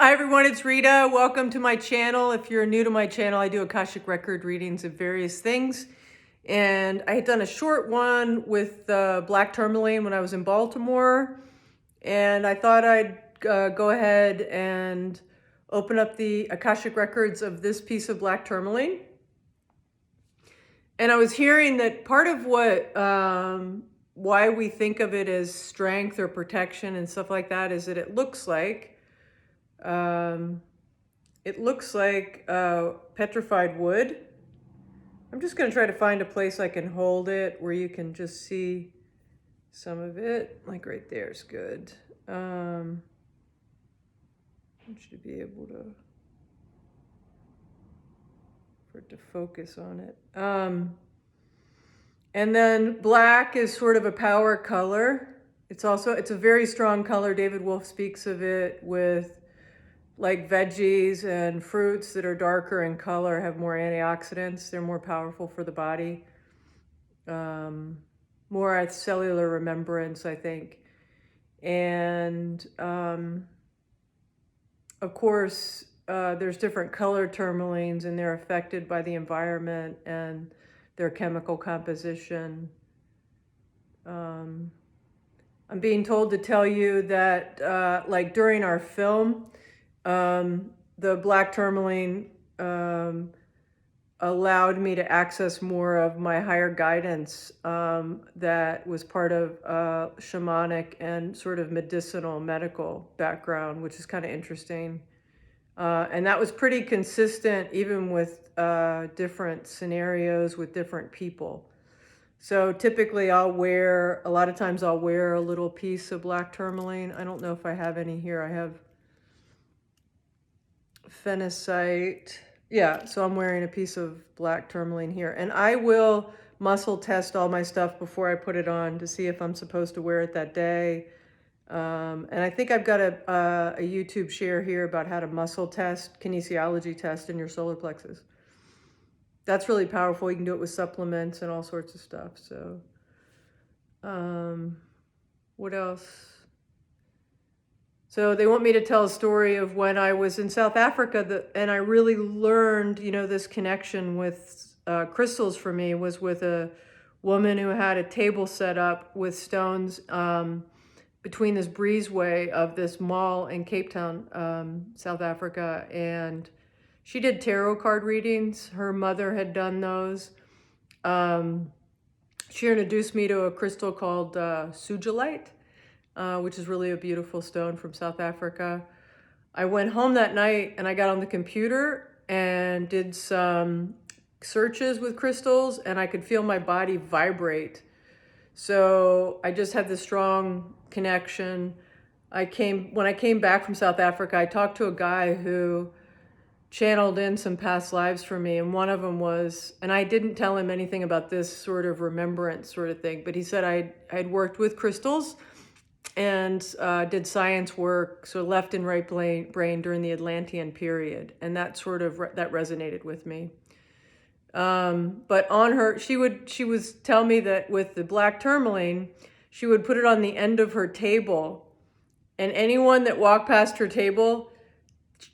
Hi everyone, it's Rita. Welcome to my channel. If you're new to my channel, I do Akashic record readings of various things. And I had done a short one with Black Tourmaline when I was in Baltimore. And I thought I'd go ahead and open up the Akashic records of this piece of Black Tourmaline. And I was hearing that part of what, why we think of it as strength or protection and stuff like that is that it looks like petrified wood. I'm just going to try to find a place I can hold it where you can just see some of it. Like right there is good. I want you to be able to, for it to focus on it. And then black is sort of a power color. It's a very strong color. David Wolf speaks of it with like veggies and fruits that are darker in color have more antioxidants. They're more powerful for the body. More cellular remembrance, I think. And of course, there's different color tourmalines and they're affected by the environment and their chemical composition. I'm being told to tell you that like during our film, the Black Tourmaline allowed me to access more of my higher guidance that was part of shamanic and sort of medical background, which is kind of interesting. And that was pretty consistent even with different scenarios with different people. So typically a lot of times I'll wear a little piece of Black Tourmaline. I don't know if I have any here. I have phenacite. Yeah, so I'm wearing a piece of Black Tourmaline here. And I will muscle test all my stuff before I put it on to see if I'm supposed to wear it that day. And I think I've got a YouTube share here about how to muscle test, kinesiology test in your solar plexus. That's really powerful. You can do it with supplements and all sorts of stuff. So, what else? So they want me to tell a story of when I was in South Africa and I really learned, this connection with crystals for me was with a woman who had a table set up with stones between this breezeway of this mall in Cape Town, South Africa. And she did tarot card readings. Her mother had done those. She introduced me to a crystal called sugilite, which is really a beautiful stone from South Africa. I went home that night and I got on the computer and did some searches with crystals and I could feel my body vibrate. So I just had this strong connection. When I came back from South Africa, I talked to a guy who channeled in some past lives for me. And one of them was, and I didn't tell him anything about this sort of remembrance sort of thing, but he said I'd worked with crystals and did science work, so left and right brain during the Atlantean period. And that sort of, that resonated with me. But on her, she was tell me that with the Black Tourmaline, she would put it on the end of her table and anyone that walked past her table,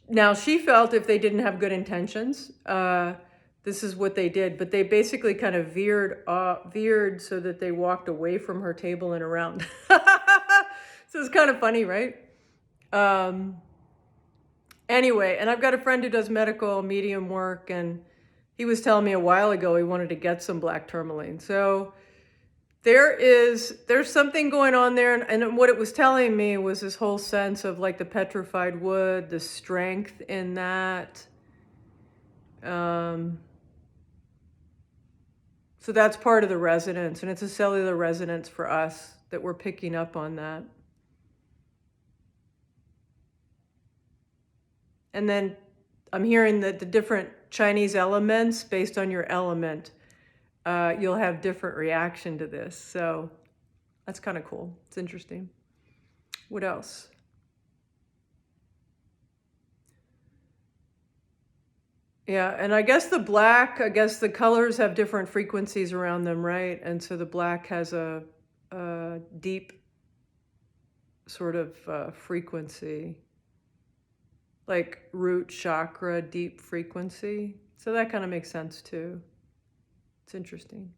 now she felt if they didn't have good intentions, this is what they did, but they basically kind of veered so that they walked away from her table and around. So it's kind of funny, right? Anyway, and I've got a friend who does medical medium work, and he was telling me a while ago he wanted to get some Black Tourmaline. So there's something going on there, and what it was telling me was this whole sense of like the petrified wood, the strength in that. So that's part of the resonance, and it's a cellular resonance for us that we're picking up on that. And then I'm hearing that the different Chinese elements, based on your element, you'll have different reaction to this. So that's kind of cool. It's interesting. What else? Yeah, and I guess the colors have different frequencies around them, right? And so the black has a deep sort of frequency. like root chakra, deep frequency. So that kind of makes sense too. It's interesting.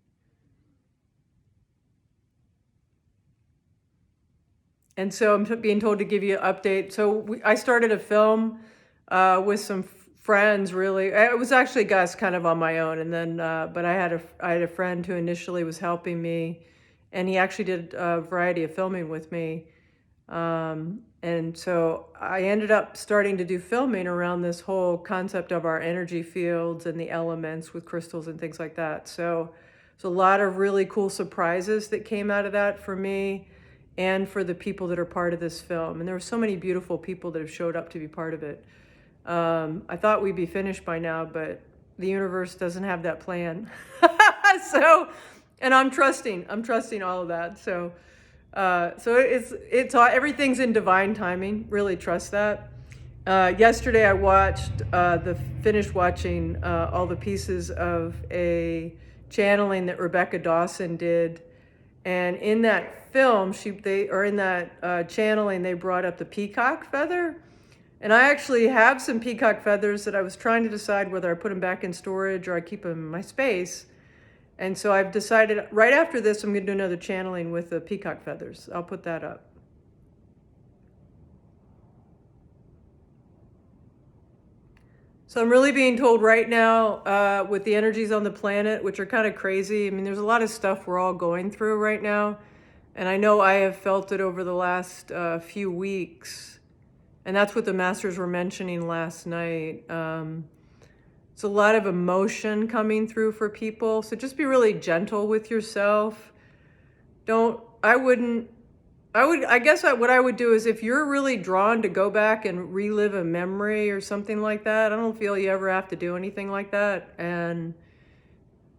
And so I'm being told to give you an update. So I started a film with some friends. Really, it was actually Gus kind of on my own, and then but I had a friend who initially was helping me, and he actually did a variety of filming with me. And so I ended up starting to do filming around this whole concept of our energy fields and the elements with crystals and things like that. So a lot of really cool surprises that came out of that for me and for the people that are part of this film. And there were so many beautiful people that have showed up to be part of it. I thought we'd be finished by now, but the universe doesn't have that plan. So, and I'm trusting all of that. So it's everything's in divine timing. Really trust that. Yesterday I finished watching all the pieces of a channeling that Rebecca Dawson did, and in that film, in that channeling, they brought up the peacock feather, and I actually have some peacock feathers that I was trying to decide whether I put them back in storage or I keep them in my space. And so I've decided right after this, I'm going to do another channeling with the peacock feathers. I'll put that up. So I'm really being told right now with the energies on the planet, which are kind of crazy. I mean, there's a lot of stuff we're all going through right now. And I know I have felt it over the last few weeks. And that's what the masters were mentioning last night. It's a lot of emotion coming through for people. So just be really gentle with yourself. What I would do is if you're really drawn to go back and relive a memory or something like that, I don't feel you ever have to do anything like that. And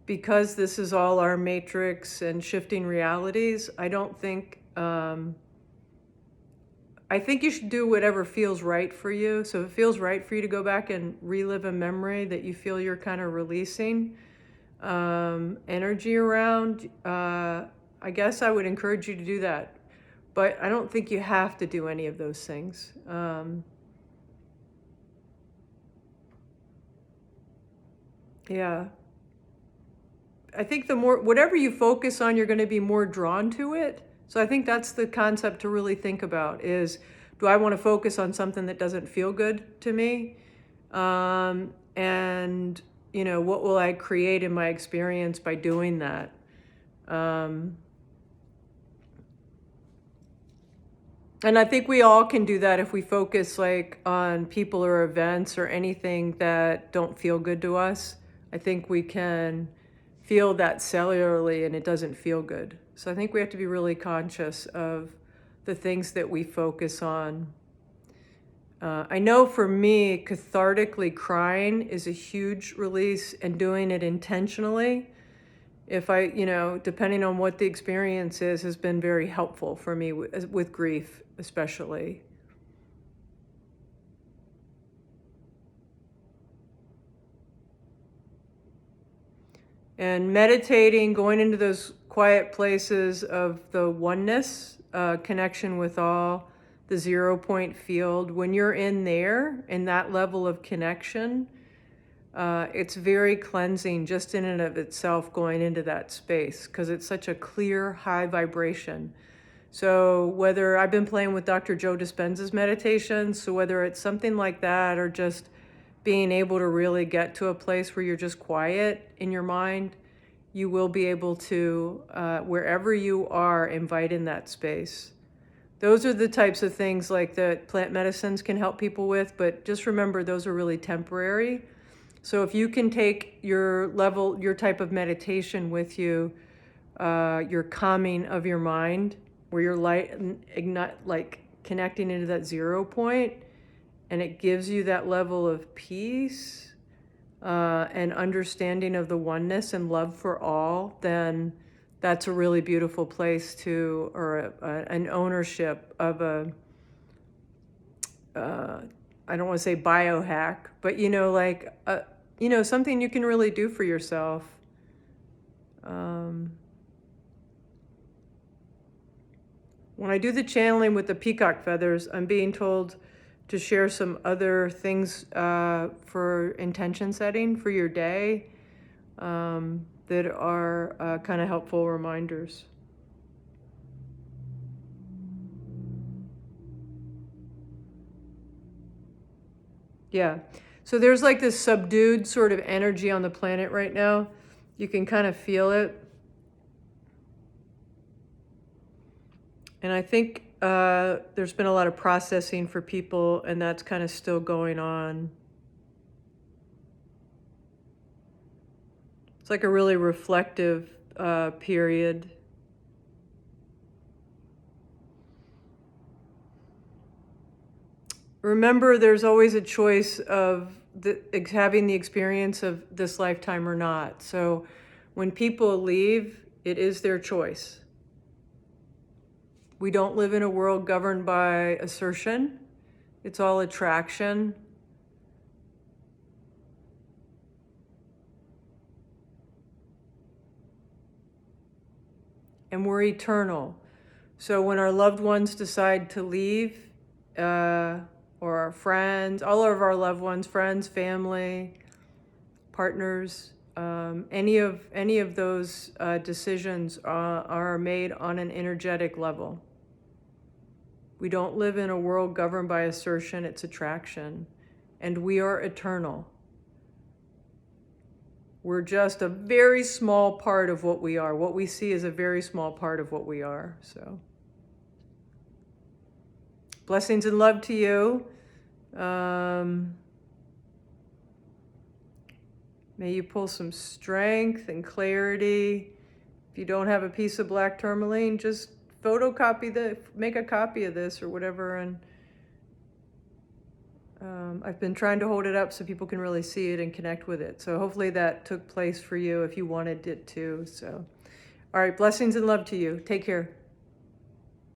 because this is all our matrix and shifting realities, I think you should do whatever feels right for you. So if it feels right for you to go back and relive a memory that you feel you're kind of releasing energy around, I guess I would encourage you to do that. But I don't think you have to do any of those things. Yeah. I think whatever you focus on, you're going to be more drawn to it. So I think that's the concept to really think about is, do I want to focus on something that doesn't feel good to me? And, what will I create in my experience by doing that? And I think we all can do that if we focus on people or events or anything that don't feel good to us. I think we can feel that cellularly and it doesn't feel good. So I think we have to be really conscious of the things that we focus on. I know for me, cathartically crying is a huge release, and doing it intentionally, depending on what the experience is, has been very helpful for me with grief, especially. And meditating, going into those quiet places of the oneness, connection with all, the 0 point field, when you're in that level of connection, it's very cleansing just in and of itself going into that space because it's such a clear, high vibration. So whether I've been playing with Dr. Joe Dispenza's meditations, so whether it's something like that or just being able to really get to a place where you're just quiet in your mind, you will be able to, wherever you are, invite in that space. Those are the types of things that plant medicines can help people with, but just remember those are really temporary. So if you can take your type of meditation with you, your calming of your mind, where you're connecting into that 0 point, and it gives you that level of peace and understanding of the oneness and love for all, then that's a really beautiful place an ownership of I don't want to say biohack, but something you can really do for yourself. When I do the channeling with the peacock feathers, I'm being told to share some other things for intention setting for your day that are kind of helpful reminders. Yeah. So there's like this subdued sort of energy on the planet right now. You can kind of feel it. And I think there's been a lot of processing for people, and that's kind of still going on. It's like a really reflective period. Remember, there's always a choice of having the experience of this lifetime or not. So when people leave, it is their choice. We don't live in a world governed by assertion. It's all attraction. And we're eternal. So when our loved ones decide to leave, or our friends, all of our loved ones, friends, family, partners, any of those decisions are made on an energetic level. We don't live in a world governed by assertion, it's attraction. And we are eternal. We're just a very small part of what we are. What we see is a very small part of what we are. So, blessings and love to you. May you pull some strength and clarity. If you don't have a piece of black tourmaline, just make a copy of this or whatever. And I've been trying to hold it up so people can really see it and connect with it. So hopefully that took place for you if you wanted it to. So, all right, blessings and love to you. Take care.